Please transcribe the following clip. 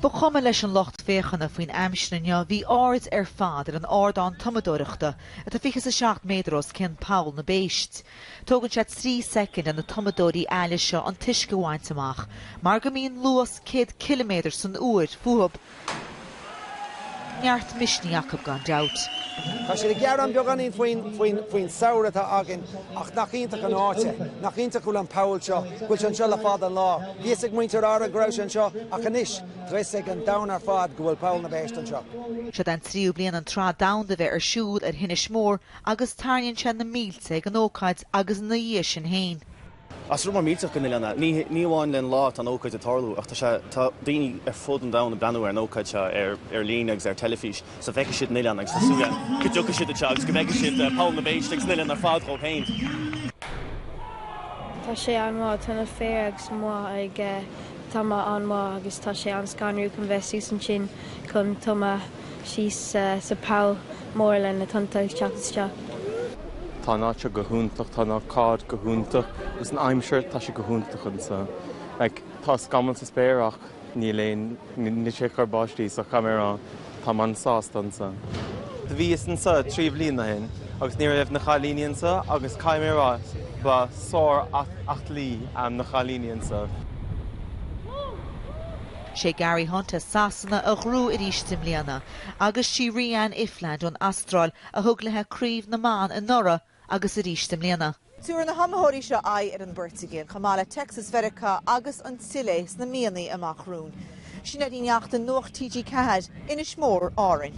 Ba chuma leis an locht féchanna faoin aimsirne bhí ard ar fad ar an ardán Tumadh Ailtreachaí a tá fichas a 7 méadros cén Paul na bPéist. Tógann sé 3 second an na Tumadh Ailtreachaí seo an tuisce bhaint amach, mar go mbíonn luas 100 km san uair fuaimh neart misneach gan doubt. Tá sé gearan beganín faoin saoire atá agan ach nach ionntach an áite, nach ionntach chuil an Paul seo, chuil an seo le fad an lá. Bhíos ag muintear ára gráis an seo ach anis tris ag an dain ar fad go bhfuil Paul na bPéist an seo. Se den 3 bliain an trá damhanda bheith ar siúd ar Hinnis Mór agus tarnaíonn sé na mílte ag an ócáid agus na dhíos sin féin. As rúmar míteach go nilena, ní bháin len lá an ócaid a tarlú, ach tá daoine ar fud an dain brenn ar an ócaid se ar líon agus ar telefís, sa bheice siad nilean agus súga go dtucha siad a teags, go bheice siad Paul na bPéist agus nilean ar fád go féin. Tá sé an má tána fér agus má ag táma an má agus tá sé an scanrú chun bheith sús an sin chun táma síos sa Paul mór len na tantaigh teachtaiste. Tá náte go húntaach, tá ná cád go húntaach, gus an aimseir tá sé go húntaach an sa. Tá scaman sa spéireach ní léon ní sé charbáistí sa camerarán tá man sásta sa. Tá bhí an sa 3 bliana hin, agus ní raibh na chalíonn sa agus camerará ba sór 8 lí am na chalíonn sa. Sé Gary Hunta sasanna a ghrú i ríiste mbliana, agus sí rian ifland ón astráil a thuglathe críomh na man in Nora agus i ríiste mbliana. Túair na hamathirí seo ar an burtigén, chamála Texas Verica agus an Tiléis na mianaí amach rún. Sin a dtíneachta nuacht TG Cahad Innis Mór Árainn.